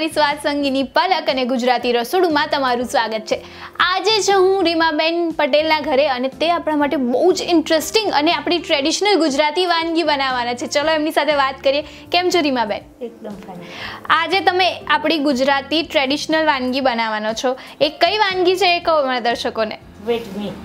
તમારી સ્વાદ સંગીની પલક અને ગુજરાતી રસોડુમાં તમારું સ્વાગત છે। આજે છે હું રીમાબેન પટેલના ઘરે અને તે આપણા માટે બહુ જ ઇન્ટરેસ્ટિંગ અને આપણી ટ્રેડિશનલ ગુજરાતી વાનગી બનાવવાના છે। ચલો એમની સાથે વાત કરીએ। કેમ છો રીમાબેન? એકદમ ફાઇન। આજે તમે આપણી ગુજરાતી ટ્રેડિશનલ વાનગી બનાવવાનો છો। એ કઈ વાનગી છે એ કહો મારા દર્શકોને। વેડમી।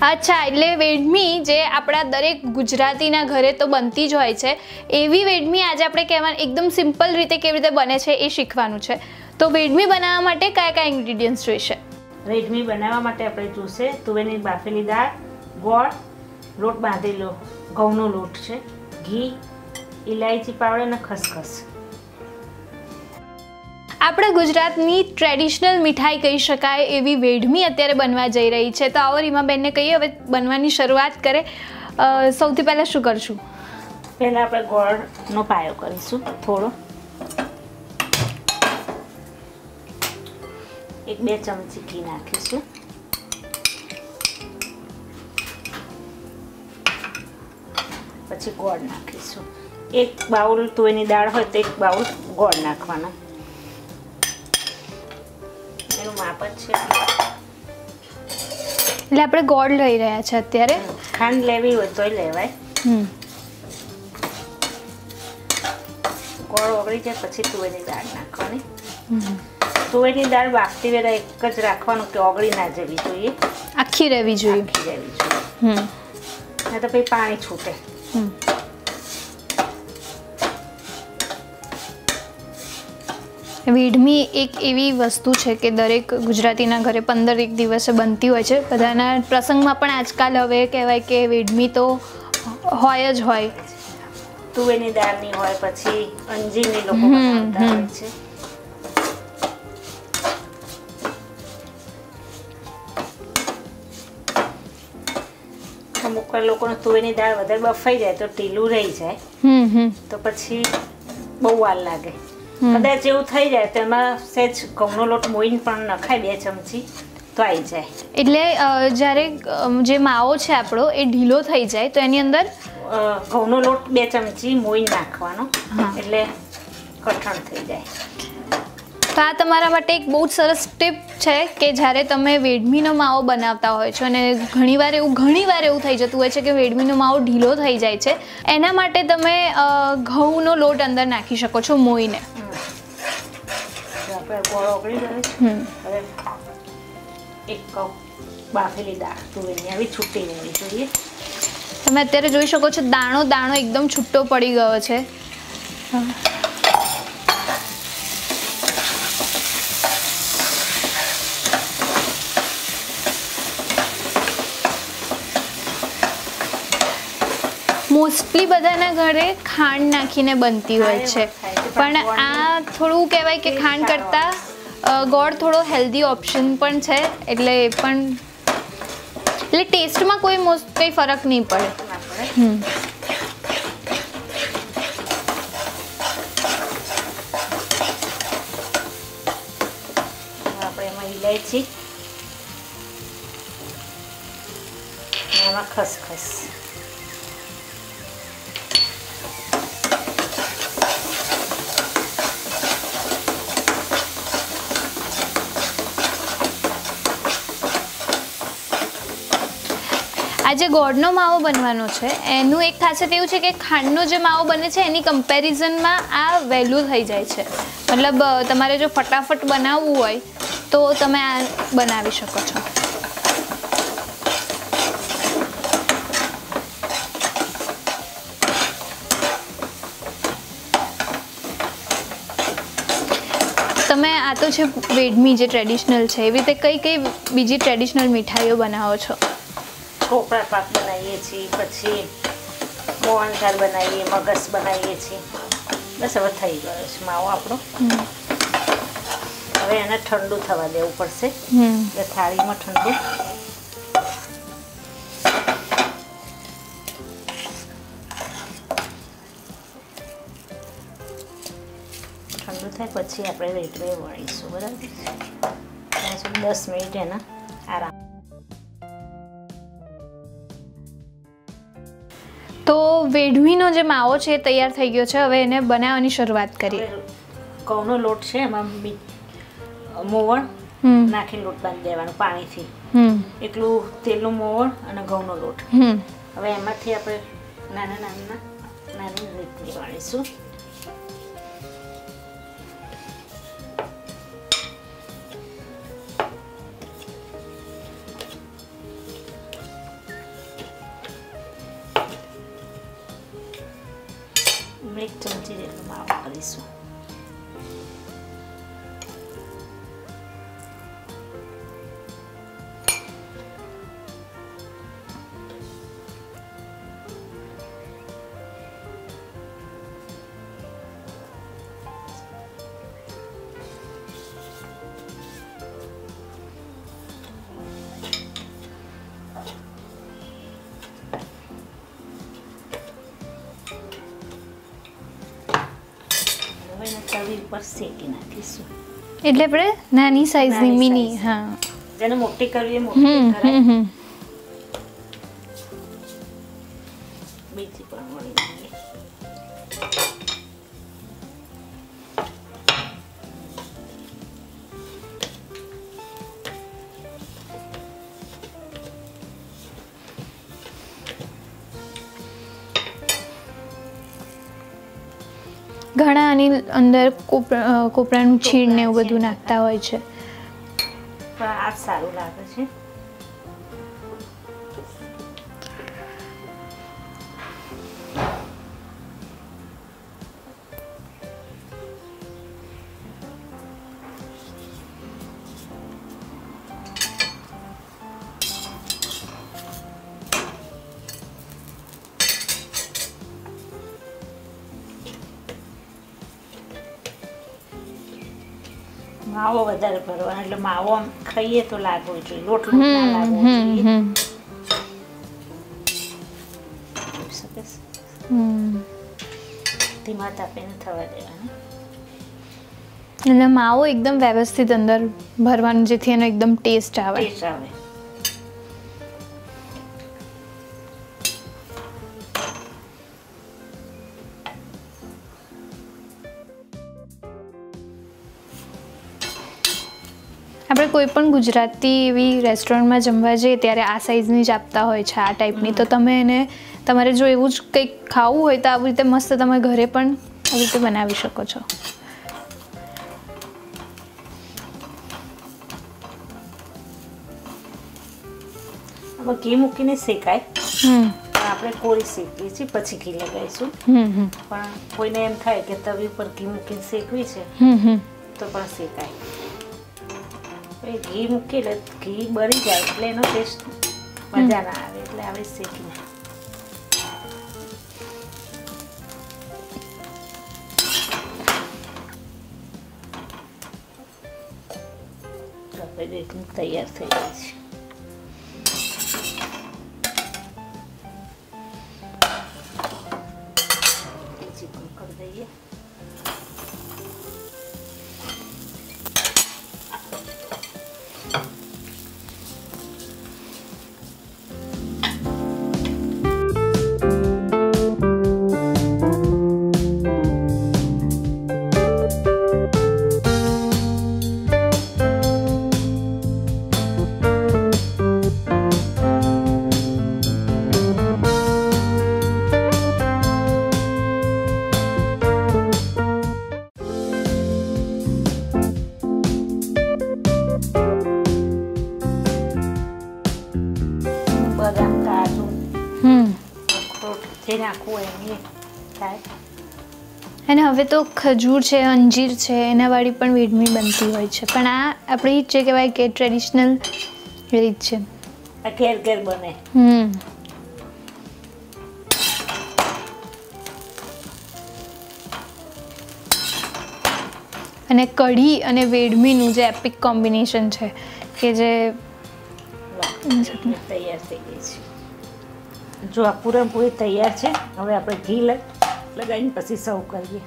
અચ્છા, એટલે વેડમી જે આપણા દરેક ગુજરાતીના ઘરે તો બનતી જ હોય છે, એવી વેડમી આજે આપણે કહેવાનું એકદમ સિમ્પલ રીતે કેવી રીતે બને છે એ શીખવાનું છે। તો વેડમી બનાવવા માટે કયા કયા ઇન્ગ્રેડિયન્ટ્સ જોઈશે? વેડમી બનાવવા માટે આપણે જોઈશે તુવેરની બાફેલી દાળ, ગોળ, લોટ બાંધેલો ઘઉંનો લોટ છે, ઘી, ઇલાયચી પાવડર અને ખસખસ। આપણા ગુજરાતની ટ્રેડિશનલ મીઠાઈ કહી શકાય એવી વેડમી અત્યારે બનવા જઈ રહી છે। તો આવો રીમાબેનને કહીએ હવે બનવાની શરૂઆત કરે। સૌથી પહેલાં શું કરશું? પહેલાં આપણે ગોળનો પાયો કરીશું। થોડો 1-2 ચમચી ઘી નાખીશું, પછી ગોળ નાખીશું। 1 બાઉલ તુવેરની દાળ હોય તો 1 બાઉલ ગોળ નાખવાનો, એનું માપ જ છે। એટલે આપણે ગોળ લઈ રહ્યા છે અત્યારે। ખાંડ લેવી હોય તોય લેવાય। ગોળ ઓગળી જાય પછી તુવેરની દાળ નાખવાની। તુવેરની દાળ બાફતી વેળા એક જ રાખવાનું કે ઓગળી ના જવી જોઈએ, આખી રહેવી જોઈએ। આખી રહેવી જોઈએ, નહીં તો પછી પાણી છૂટે। વેડમી એક એવી વસ્તુ છે કે દરેક ગુજરાતીના ઘરે 15 દિવસે બનતી હોય છે। બધાના પ્રસંગમાં પણ આજકાલ હવે કહેવાય કે વેડમી તો હોય જ હોય। તુવેરની દાળની હોય, પછી અંજીરની લોકો બનાવતા હોય છે। અમુક લોકોને તુવેરની દાળ વધારે બફાઈ જાય તો ઢીલું રહી જાય, તો પછી બહુ વાર લાગે। કદાચ એવું થઈ જાય તો એમાં સહેજ ઘઉંનો લોટ મોઈને પણ નખાય 2 ચમચી તો આવી જાય। એટલે જ્યારે જે માવો છે આપણો એ ઢીલો થઈ જાય તો એની અંદર ઘઉંનો લોટ 2 ચમચી મોઈને નાખવાનો, એટલે કઠણ થઈ જાય। તો આ તમારા માટે એક બહુ જ સરસ ટીપ છે કે જ્યારે તમે વેડમીનો માવો બનાવતા હોય છો અને ઘણીવાર એવું થઈ જતું હોય છે કે વેડમીનો માવો ઢીલો થઈ જાય છે, એના માટે તમે ઘઉંનો લોટ અંદર નાખી શકો છો મોઈને। આપણે ગોળ ઓગળી ગયો છે, હવે 1 કપ બાફેલી દાળ તુવેરની આવી છૂટી રહેવી જોઈએ। તમે અત્યારે જોઈ શકો છો દાણો દાણો એકદમ છૂટો પડી ગયો છે। મોસ્ટલી બધાના ઘરે ખાંડ નાખીને બનતી હોય છે, પણ આ થોડું કહેવાય કે ખાંડ કરતાં ગોળ થોડો હેલ્ધી ઓપ્શન પણ છે, એટલે એ પણ એટલે ટેસ્ટમાં કંઈ ફરક નહીં પડે। આપણે એમાં ઇલાયચી, એમાં ખસખસ, આ જે ગોળનો માવો બનવાનો છે એનું એક ખાસિયત એવું છે કે ખાંડનો જે માવો બને છે એની કમ્પેરિઝનમાં આ વહેલું થઈ જાય છે। મતલબ તમારે જો ફટાફટ બનાવવું હોય તો તમે આ બનાવી શકો છો। તમે આ તો છે વેડમી જે ટ્રેડિશનલ છે, એવી રીતે કઈ કઈ બીજી ટ્રેડિશનલ મીઠાઈઓ બનાવો છો? કોપરા પાક બનાવીએ છીએ, પછી મોહનથાળ બનાવીએ, મગસ બનાવીએ છીએ। બસ હવે થઈ ગયો છે માવો આપણો। હવે એને ઠંડુ થવા દેવું પડશે, એટલે થાળીમાં ઠંડુ થાય પછી આપણે વેડમી વળીશું। બરાબર, ત્યાં સુધી 10 મિનિટ એના આરામ। તો વેડમીનો જે માવો છે એ તૈયાર થઈ ગયો છે, હવે એને બનાવવાની શરૂઆત કરીએ। ઘઉંનો લોટ છે એમાં મોવણ નાખીને લોટ બાંધી દેવાનો પાણીથી. એટલું તેલનું મોવણ અને ઘઉંનો લોટ. હવે એમાંથી આપણે નાની રીતની વાળીશું. એક ચમચી જેટલો માવો કરીશું. તવી ઉપર શેકી નાખીશું. એટલે આપણે નાની સાઈઝની મિની. હા, જેને મોટી કરવી એ મોટી કરાય. બીજી પણ વળી નાખીએ. ઘણા આની અંદર કોપરાનું છીણ ને એવું બધું નાખતા હોય છે, પણ આ સારું લાગે છે. માવો વધારે ભરવાનો એટલે માવો આમ ખાઈએ તો લાગવો જોઈએ, લોટ ના લાગવો જોઈએ. ધીમા તાપીને થવા દેવાનું. એટલે માવો એકદમ વ્યવસ્થિત અંદર ભરવાનું જેથી એનો એકદમ ટેસ્ટ આવે. આપણે કોઈ પણ ગુજરાતી એવી રેસ્ટોરન્ટમાં જમવા જઈએ ત્યારે આ સાઈઝની જ આપતા હોય છે, આ ટાઈપની. તો તમે એને તમારે જો એવું જ કંઈક ખાવું હોય તો આવી રીતે મસ્ત તમે ઘરે પણ આવી રીતે બનાવી શકો છો. આમાં ઘી મૂકીને શેકાય, આપણે કોરી શેકીએ છીએ પછી ઘી લગાવીશું. પણ કોઈને એમ થાય કે તવી પર ઘી મૂકીને શેકવી છે તો પણ શેકાય. ઘી મૂકી એટલે ઘી બળી જાય એટલે એનો ટેસ્ટ મજા ના આવે, એટલે આવી શેકીને. તૈયાર થઈ જાય છે. બીજી પણ કરી દઈએ. અને હવે તો ખજૂર છે, અંજીર છે, એના વાળી પણ વેડમી બનતી હોય છે, પણ આ આપણી જે કહેવાય કે ટ્રેડિશનલ રીત છે. આ ઘેર ઘેર બને. અને કઢી અને વેડમીનું જે એપિક કોમ્બિનેશન છે કે જે તૈયાર થઈ ગઈ છે. જો આ પૂરણપોળી તૈયાર છે. હવે આપણે ઘી લગાવીને પછી સર્વ કરીએ.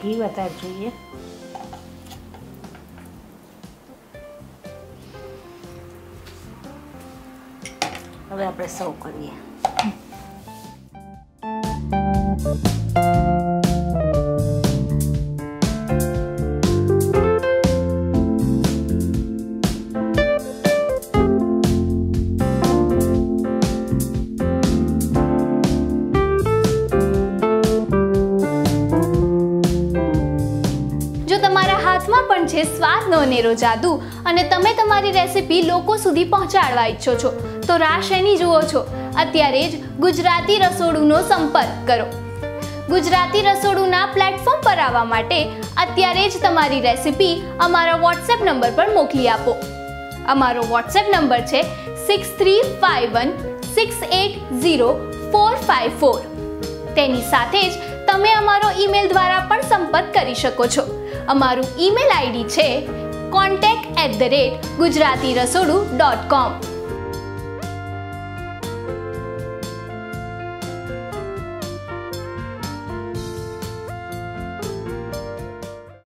ઘી વધારે જોઈએ. હવે આપણે સર્વ કરીએ. છે સ્વાદનો અનેરો જાદુ અને તમે તમારી રેસિપી લોકો સુધી પહોંચાડવા ઈચ્છો છો તો રાહ શેની જુઓ છો? અત્યારે જ ગુજરાતી રસોડુનો સંપર્ક કરો. ગુજરાતી રસોડુના પ્લેટફોર્મ પર આવવા માટે અત્યારે જ તમારી રેસિપી અમારા વોટ્સએપ નંબર પર મોકલી આપો. અમારો વોટ્સએપ નંબર છે 6351680454. તેની સાથે જ તમે અમારો ઈમેલ દ્વારા પણ સંપર્ક કરી શકો છો. અમારું ઈમેલ આઈડી છે contact@gujaratirasodhu.com.